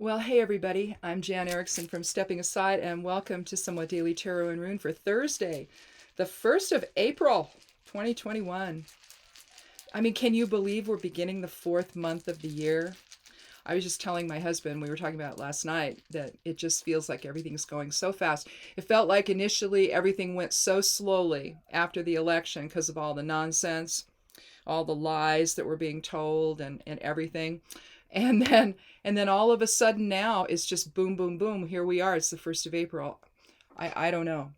Well, hey everybody, I'm Jan Erickson from Stepping Aside, and welcome to Somewhat Daily Tarot and Rune for Thursday, the 1st of April, 2021. I mean, can you believe we're beginning the fourth month of the year? I was just telling my husband, we were talking about it last night, that it just feels like everything's going so fast. It felt like initially everything went so slowly after the election because of all the nonsense, all the lies that were being told and everything. And then all of a sudden now it's just boom, boom, boom. Here we are. It's the 1st of April. I don't know.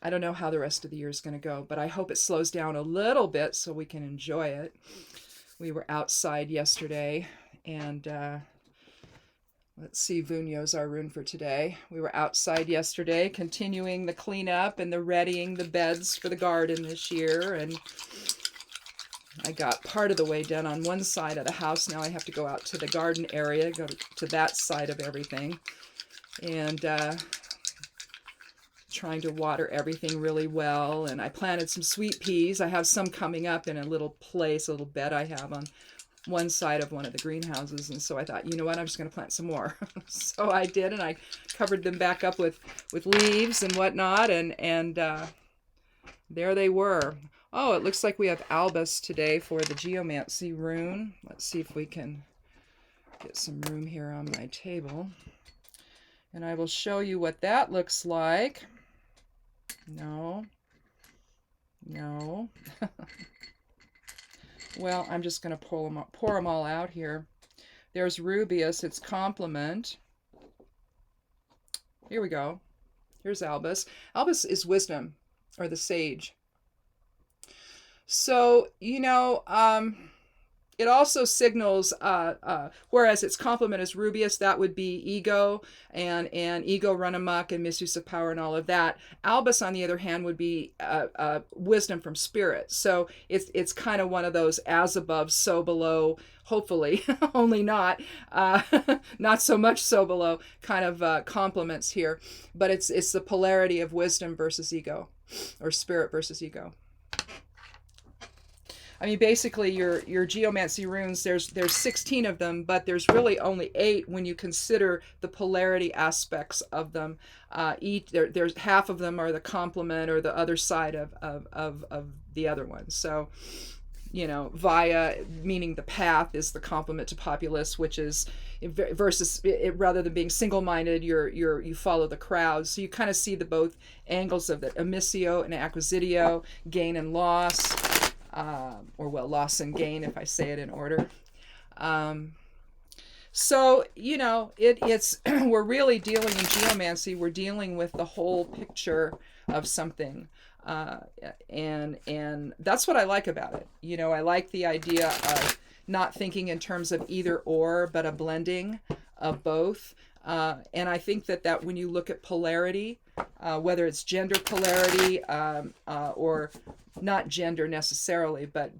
I don't know how the rest of the year is going to go, but I hope it slows down a little bit so we can enjoy it. We were outside yesterday, and let's see, Vunyo's our rune for today. We were outside yesterday, continuing the cleanup and the readying the beds for the garden this year, and I got part of the way done on one side of the house. Now I have to go out to the garden area, go to that side of everything, and trying to water everything really well. And I planted some sweet peas. I have some coming up in a little place, a little bed I have on one side of one of the greenhouses. And so I thought, you know what, I'm just going to plant some more. So I did, and I covered them back up with leaves and whatnot, and there they were. Oh, it looks like we have albus today for the geomancy rune. Let's see if we can get some room here on my table. And I will show you what that looks like. No. Well, I'm just going to pour them all out here. There's rubeus, its complement. Here we go. Here's albus. Albus is wisdom, or the sage. So, it also signals, whereas its complement is rubeus, that would be ego and ego run amok and misuse of power and all of that. Albus, on the other hand, would be wisdom from spirit. So it's kind of one of those as above, so below, hopefully, only not so much so below kind of complements here. But it's the polarity of wisdom versus ego, or spirit versus ego. I mean, basically, your geomancy runes, there's 16 of them, but there's really only 8 when you consider the polarity aspects of them. There's half of them are the complement, or the other side of the other one. So, via, meaning the path, is the complement to populace, which is versus rather than being single-minded, you follow the crowd. So you kind of see the both angles of the emissio and acquisitio, gain and loss. Loss and gain, if I say it in order. So, it's we're really dealing in geomancy. We're dealing with the whole picture of something, and that's what I like about it. I like the idea of not thinking in terms of either or, but a blending of both. And I think that when you look at polarity, whether it's gender polarity or not gender necessarily, but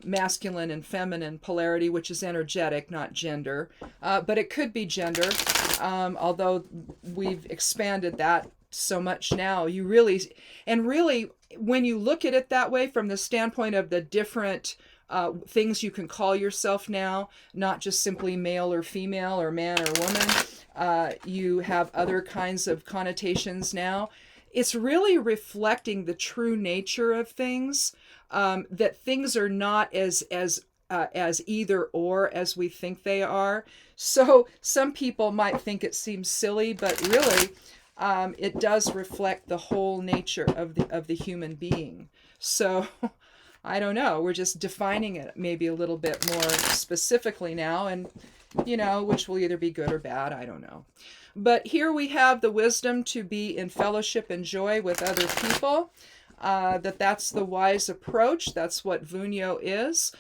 masculine and feminine polarity, which is energetic, not gender. But it could be gender, although we've expanded that so much now. Really, when you look at it that way from the standpoint of the different things you can call yourself now, not just simply male or female or man or woman, you have other kinds of connotations now. It's really reflecting the true nature of things, that things are not as either or as we think they are. So some people might think it seems silly, but really it does reflect the whole nature of the human being. So I don't know, we're just defining it maybe a little bit more specifically now, and which will either be good or bad, I don't know. But here we have the wisdom to be in fellowship and joy with other people, that's the wise approach. That's what Vunyo is.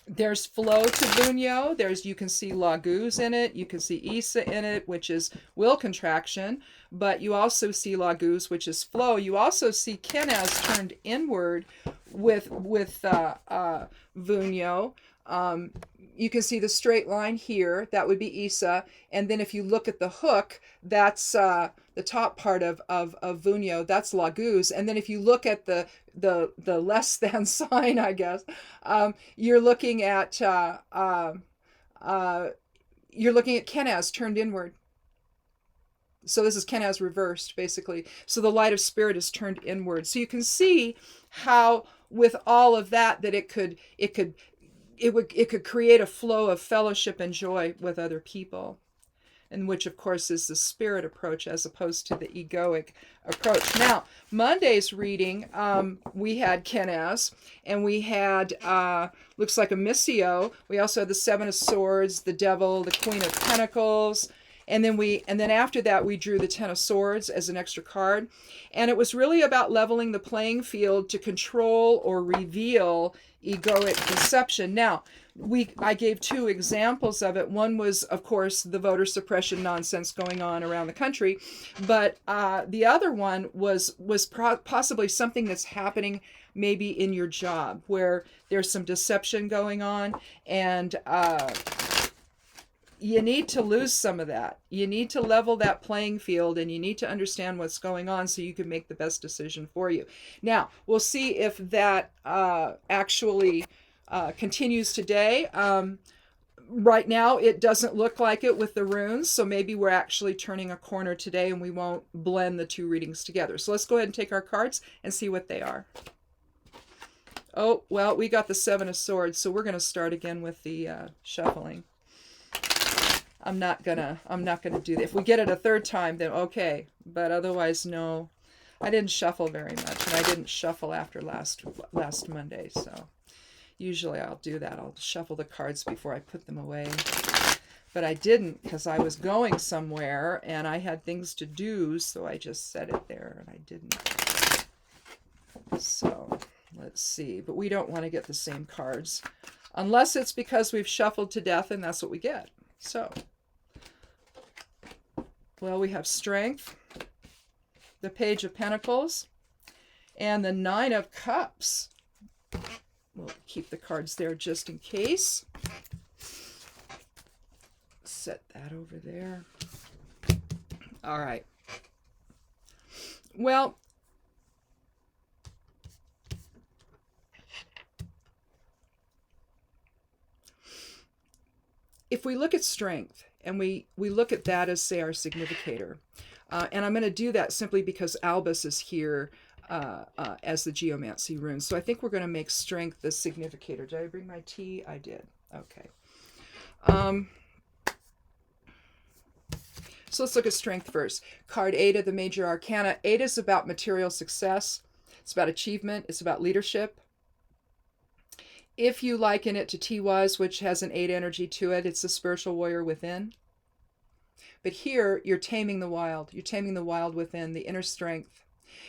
There's flow to Vunyo. You can see Laguz in it. You can see Isa in it, which is will contraction. But you also see Laguz, which is flow. You also see Kenaz turned inward with Vunyo. You can see the straight line here. That would be Isa. And then if you look at the hook, that's the top part of Vunio, that's Laguz. And then if you look at the less than sign, I guess, you're looking at Kenaz turned inward. So this is Kenaz reversed, basically. So the light of spirit is turned inward. So you can see how with all of that it could create a flow of fellowship and joy with other people, and which of course is the spirit approach as opposed to the egoic approach. Now, Monday's reading, we had Kenaz, and we had looks like a Missio. We also had the Seven of Swords, the Devil, the Queen of Pentacles. And then after that, we drew the Ten of Swords as an extra card. And it was really about leveling the playing field to control or reveal egoic deception. Now, I gave two examples of it. One was, of course, the voter suppression nonsense going on around the country. But the other one was possibly something that's happening maybe in your job where there's some deception going on, and you need to lose some of that. You need to level that playing field, and you need to understand what's going on so you can make the best decision for you. Now, we'll see if that actually continues today. Right now, it doesn't look like it with the runes, so maybe we're actually turning a corner today and we won't blend the two readings together. So let's go ahead and take our cards and see what they are. Oh, well, we got the Seven of Swords, so we're going to start again with the shuffling. I'm not gonna do that. If we get it a third time, then okay. But otherwise, no. I didn't shuffle very much, and I didn't shuffle after last Monday. So usually I'll do that. I'll shuffle the cards before I put them away. But I didn't because I was going somewhere and I had things to do, so I just set it there and I didn't. So let's see. But we don't want to get the same cards unless it's because we've shuffled to death and that's what we get. So, well, we have Strength, the Page of Pentacles, and the Nine of Cups. We'll keep the cards there just in case. Set that over there. All right. Well, if we look at Strength, and we look at that as, say, our significator, and I'm going to do that simply because Albus is here as the geomancy rune. So I think we're going to make Strength the significator. Did I bring my tea? I did. Okay. So let's look at Strength first. Card 8 of the Major Arcana. 8 is about material success. It's about achievement. It's about leadership. If you liken it to Tiwaz, which has an 8 energy to it, it's the spiritual warrior within. But here, you're taming the wild. You're taming the wild within, the inner strength.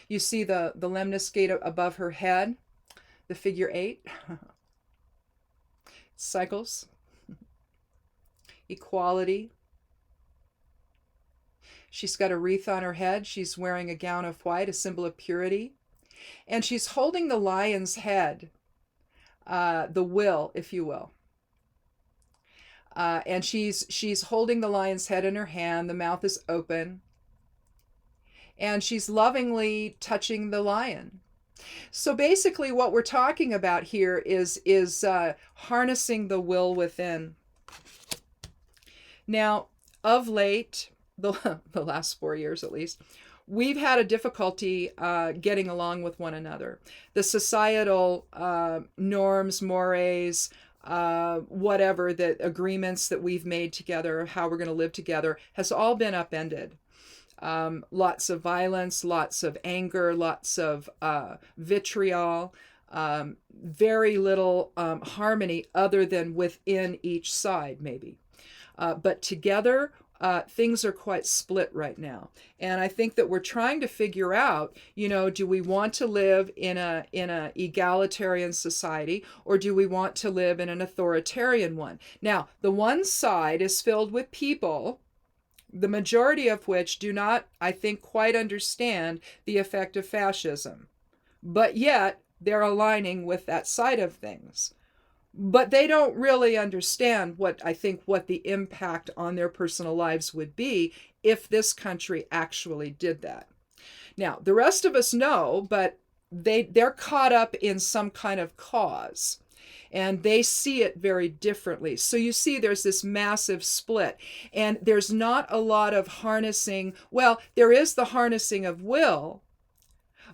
You see the lemnis gate above her head, the figure 8. Cycles. Equality. She's got a wreath on her head. She's wearing a gown of white, a symbol of purity. And she's holding the lion's head. The will, if you will. And she's holding the lion's head in her hand. The mouth is open. And she's lovingly touching the lion. So basically what we're talking about here is harnessing the will within. Now, of late, the last 4 years at least, we've had a difficulty getting along with one another. The societal norms, mores, whatever, the agreements that we've made together, how we're going to live together, has all been upended. Lots of violence, lots of anger, lots of vitriol, very little harmony other than within each side, maybe. But together, things are quite split right now. And I think that we're trying to figure out, do we want to live in a egalitarian society, or do we want to live in an authoritarian one? Now, the one side is filled with people, the majority of which do not, I think, quite understand the effect of fascism. But yet, they're aligning with that side of things. But they don't really understand what the impact on their personal lives would be if this country actually did that. Now, the rest of us know, but they're caught up in some kind of cause and they see it very differently. So you see there's this massive split, and there's not a lot of harnessing. Well, there is the harnessing of will,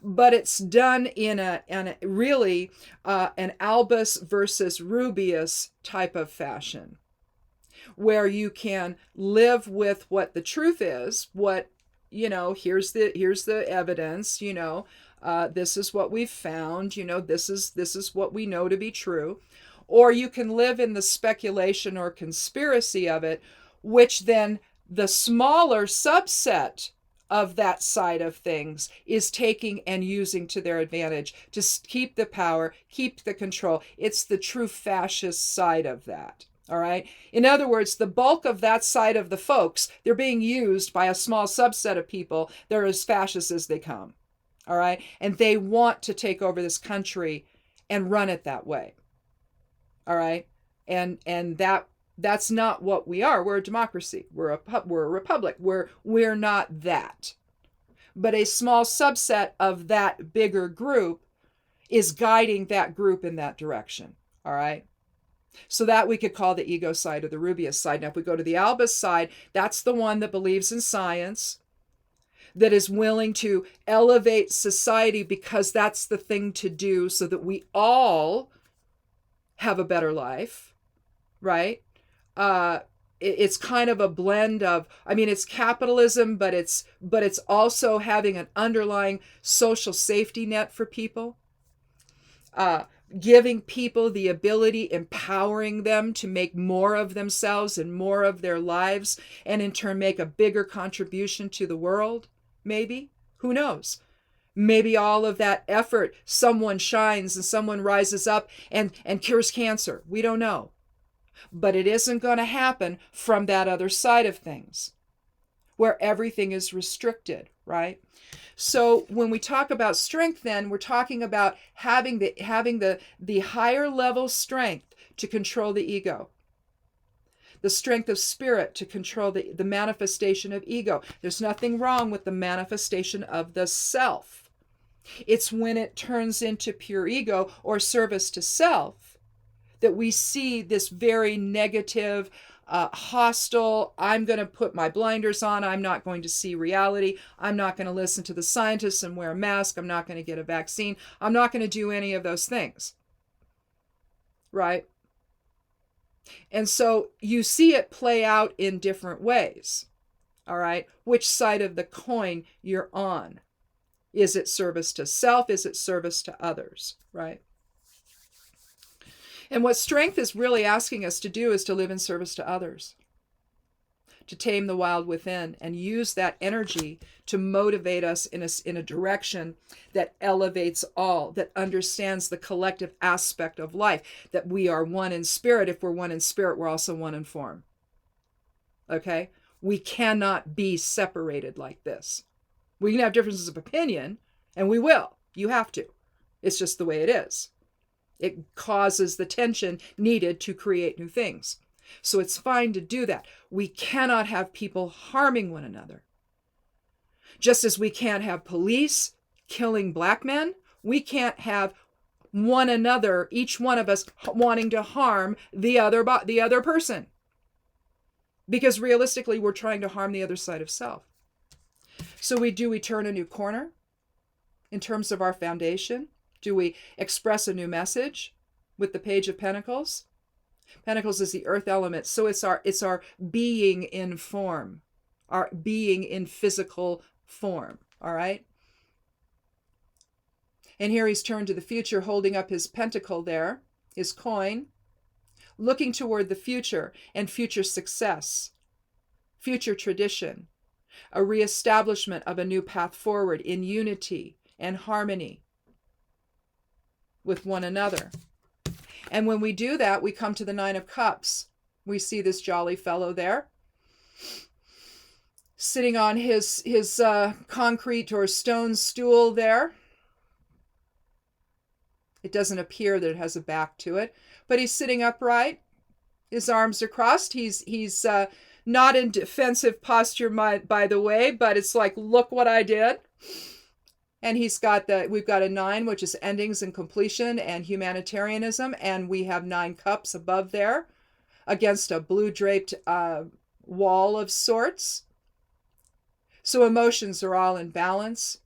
but it's done in a really an albus versus rubius type of fashion, where you can live with what the truth is, what, here's the evidence, this is what we've found, this is what we know to be true. Or you can live in the speculation or conspiracy of it, which then the smaller subset of that side of things is taking and using to their advantage to keep the power, keep the control. It's the true fascist side of that. All right. In other words, the bulk of that side of the folks, they're being used by a small subset of people. They're as fascist as they come. All right. And they want to take over this country and run it that way. All right. And that's not what we are. We're a democracy. We're a republic. We're not that. But a small subset of that bigger group is guiding that group in that direction. All right. So that we could call the ego side or the rubius side. Now, if we go to the albus side, that's the one that believes in science, that is willing to elevate society because that's the thing to do so that we all have a better life, right? It's kind of a blend of, it's capitalism, but it's also having an underlying social safety net for people, giving people the ability, empowering them to make more of themselves and more of their lives, and in turn make a bigger contribution to the world, maybe. Who knows? Maybe all of that effort, someone shines and someone rises up and cures cancer. We don't know. But it isn't going to happen from that other side of things, where everything is restricted, right? So when we talk about strength, then we're talking about having the higher level strength to control the ego, the strength of spirit to control the manifestation of ego. There's nothing wrong with the manifestation of the self. It's when it turns into pure ego or service to self that we see this very negative, hostile, I'm going to put my blinders on, I'm not going to see reality, I'm not going to listen to the scientists and wear a mask, I'm not going to get a vaccine, I'm not going to do any of those things. Right? And so you see it play out in different ways. All right? Which side of the coin you're on. Is it service to self? Is it service to others? Right? And what strength is really asking us to do is to live in service to others, to tame the wild within and use that energy to motivate us in a direction that elevates all, that understands the collective aspect of life, that we are one in spirit. If we're one in spirit, we're also one in form. Okay? We cannot be separated like this. We can have differences of opinion, and we will. You have to. It's just the way it is. It causes the tension needed to create new things. So it's fine to do that. We cannot have people harming one another. Just as we can't have police killing black men, we can't have one another, each one of us wanting to harm the other person. Because realistically, we're trying to harm the other side of self. So we turn a new corner in terms of our foundation? Do we express a new message with the Page of Pentacles? Pentacles is the earth element, so it's our being in form, our being in physical form, all right? And here he's turned to the future, holding up his pentacle there, his coin, looking toward the future and future success, future tradition, a reestablishment of a new path forward in unity and harmony with one another. And when we do that, we come to the Nine of Cups. We see this jolly fellow there, sitting on his concrete or stone stool there. It doesn't appear that it has a back to it, but he's sitting upright. His arms are crossed. He's not in defensive posture, by the way, but it's like, look what I did. And we've got a 9, which is endings and completion and humanitarianism, and we have 9 cups above there against a blue draped wall of sorts. So emotions are all in balance.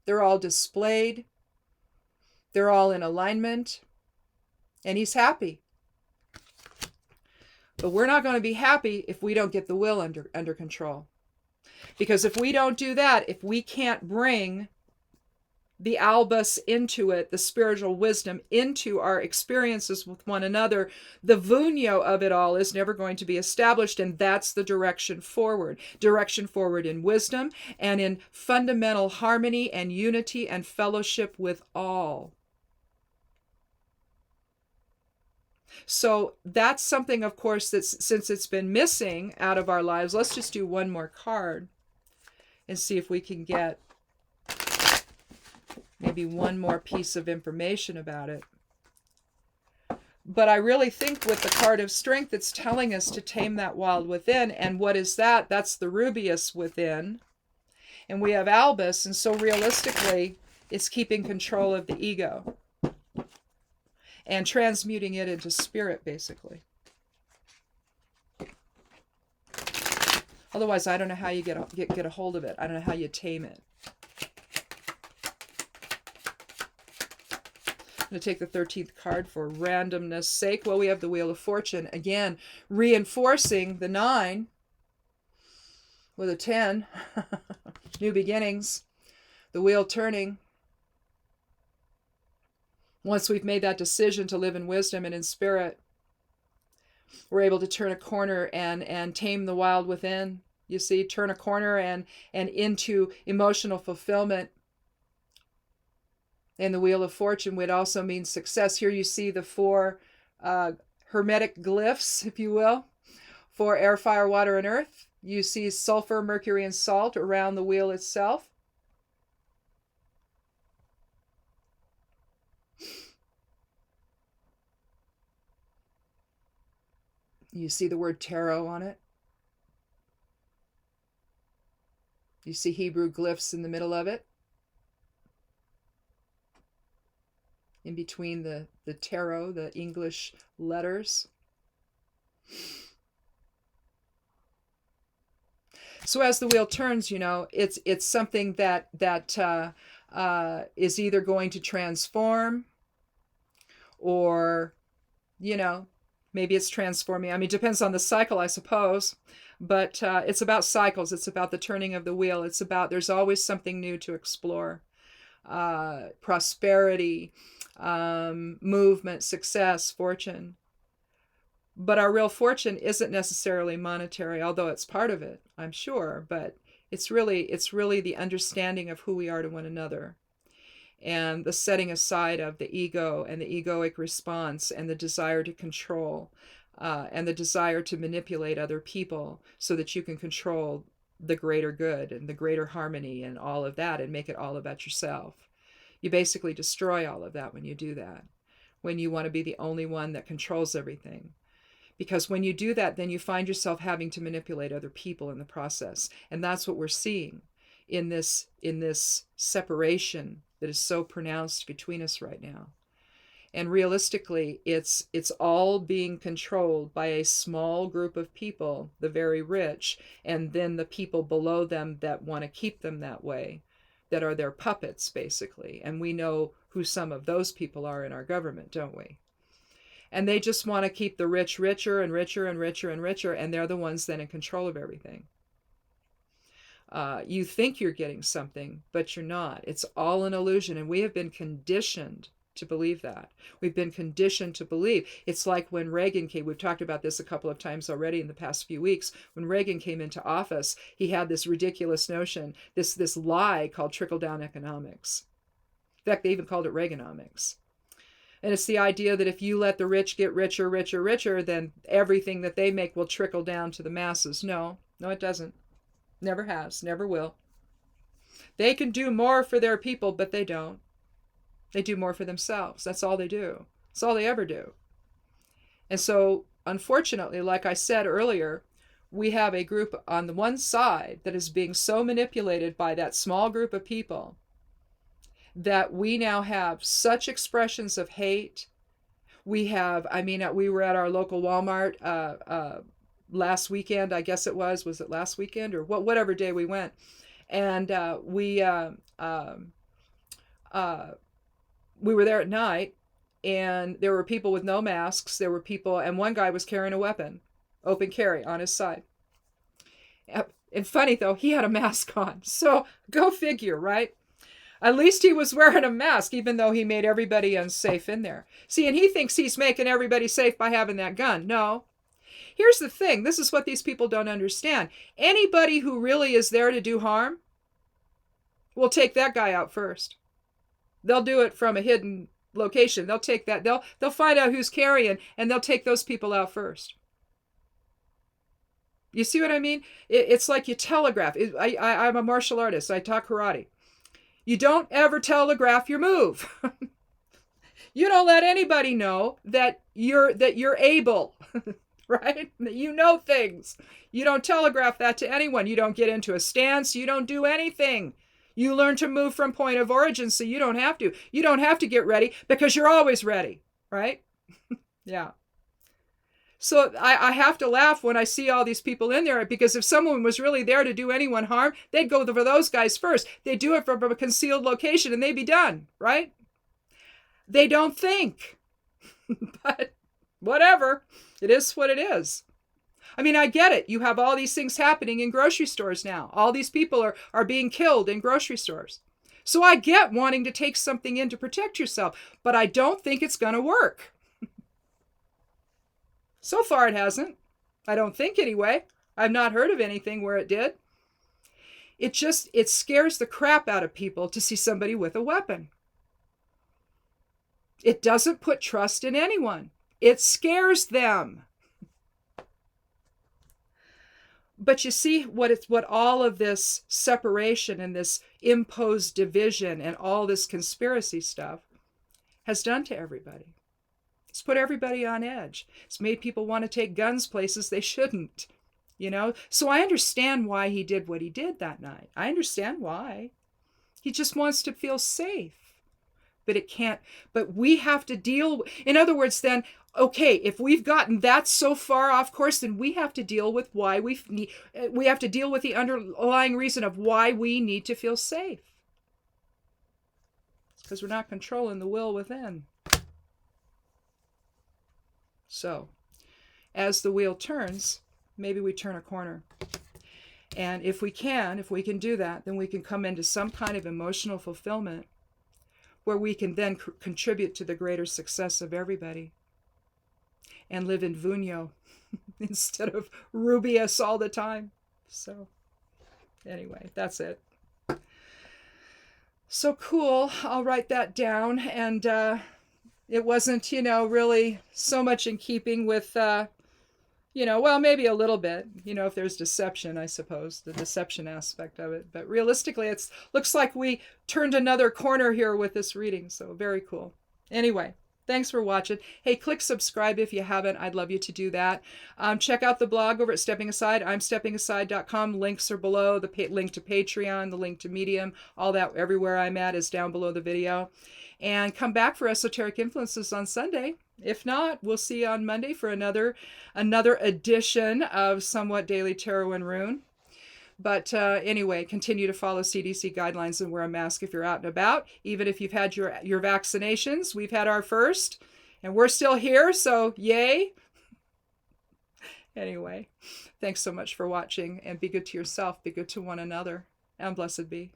They're all displayed. They're all in alignment. And he's happy. But we're not going to be happy if we don't get the will under control. Because if we don't do that, if we can't bring the albus into it, the spiritual wisdom into our experiences with one another, the vunyo of it all is never going to be established, and that's the direction forward. Direction forward in wisdom and in fundamental harmony and unity and fellowship with all. So that's something, of course, that's, since it's been missing out of our lives, let's just do one more card and see if we can get maybe one more piece of information about it. But I really think with the card of strength, it's telling us to tame that wild within. And what is that? That's the rubius within. And we have albus, and so realistically, it's keeping control of the ego and transmuting it into spirit, basically. Otherwise, I don't know how you get a hold of it. I don't know how you tame it. I'm going to take the 13th card for randomness sake. Well, we have the Wheel of Fortune. Again, reinforcing the 9 with a 10. New beginnings. The wheel turning. Once we've made that decision to live in wisdom and in spirit, we're able to turn a corner and tame the wild within. You see, turn a corner and into emotional fulfillment. And the Wheel of Fortune would also mean success. Here you see the 4 hermetic glyphs, if you will, for air, fire, water, and earth. You see sulfur, mercury, and salt around the wheel itself. You see the word tarot on it. You see Hebrew glyphs in the middle of it. In between the tarot, the English letters. So as the wheel turns, you know, it's something that is either going to transform, or, you know, maybe it's transforming. I mean, it depends on the cycle, I suppose. But it's about cycles. It's about the turning of the wheel. It's about, there's always something new to explore. Prosperity, movement, success, fortune. But our real fortune isn't necessarily monetary, although it's part of it, I'm sure. But it's really the understanding of who we are to one another, and the setting aside of the ego and the egoic response and the desire to control, and the desire to manipulate other people so that you can control the greater good and the greater harmony and all of that, and make it all about yourself. You basically destroy all of that when you do that, when you want to be the only one that controls everything. Because when you do that, then you find yourself having to manipulate other people in the process. And that's what we're seeing in this separation that is so pronounced between us right now. And realistically, it's all being controlled by a small group of people, the very rich, and then the people below them that want to keep them that way, that are their puppets, basically. And we know who some of those people are in our government, don't we? And they just want to keep the rich richer and richer and richer and richer, and they're the ones then in control of everything. You think you're getting something, but you're not. It's all an illusion, and we have been conditioned to believe that. We've been conditioned to believe. It's like when Reagan came, we've talked about this a couple of times already in the past few weeks. When Reagan came into office, he had this ridiculous notion, this lie called trickle-down economics. In fact, they even called it Reaganomics. And it's the idea that if you let the rich get richer, richer, richer, then everything that they make will trickle down to the masses. No, it doesn't. Never has, never will. They can do more for their people, but they don't. They do more for themselves. That's all they do. That's all they ever do. And so, unfortunately, like I said earlier, we have a group on the one side that is being so manipulated by that small group of people that we now have such expressions of hate. We have, I mean, we were at our local Walmart last weekend, I guess it was it last weekend or whatever day we went? And we were there at night, and there were people with no masks. There were people, and one guy was carrying a weapon, open carry, on his side. And funny though, he had a mask on. So go figure, right? At least he was wearing a mask, even though he made everybody unsafe in there. See, and he thinks he's making everybody safe by having that gun. No. Here's the thing. This is what these people don't understand. Anybody who really is there to do harm will take that guy out first. They'll do it from a hidden location. They'll take that. They'll find out who's carrying, and they'll take those people out first. You see what I mean? It's like you telegraph. I'm a martial artist. I taught karate. You don't ever telegraph your move. You don't let anybody know that you're able, right? That you know things. You don't telegraph that to anyone. You don't get into a stance. You don't do anything. You learn to move from point of origin, so you don't have to. You don't have to get ready because you're always ready, right? Yeah. So I have to laugh when I see all these people in there, because if someone was really there to do anyone harm, they'd go for those guys first. They'd do it from a concealed location and they'd be done, right? They don't think. But whatever. It is what it is. I mean, I get it. You have all these things happening in grocery stores now. All these people are being killed in grocery stores. So I get wanting to take something in to protect yourself, but I don't think it's going to work. So far it hasn't. I don't think anyway. I've not heard of anything where it did. It scares the crap out of people to see somebody with a weapon. It doesn't put trust in anyone. It scares them. But you see what all of this separation and this imposed division and all this conspiracy stuff has done to everybody. It's put everybody on edge. It's made people want to take guns places they shouldn't, So I understand why he did what he did that night. I understand why. He just wants to feel safe. But we have to deal, in other words, then, okay, if we've gotten that so far off course, then we have to deal with why we have to deal with the underlying reason of why we need to feel safe. It's because we're not controlling the will within. So, as the wheel turns, maybe we turn a corner. And if we can do that, then we can come into some kind of emotional fulfillment where we can then contribute to the greater success of everybody and live in Vunyo instead of Rubius all the time. So, anyway, that's it. So cool. I'll write that down. And it wasn't, really so much in keeping with, well, maybe a little bit, if there's deception, I suppose, the deception aspect of it. But realistically, it looks like we turned another corner here with this reading. So very cool. Anyway, thanks for watching. Hey, click subscribe if you haven't. I'd love you to do that. Check out the blog over at Stepping Aside. I'm steppingaside.com. Links are below. The link to Patreon, the link to Medium, all that everywhere I'm at is down below the video. And come back for Esoteric Influences on Sunday. If not, we'll see you on Monday for another edition of Somewhat Daily Tarot and Rune. But anyway, continue to follow CDC guidelines and wear a mask if you're out and about. Even if you've had your vaccinations, we've had our first, and we're still here, so yay. Anyway, thanks so much for watching, and be good to yourself, be good to one another, and blessed be.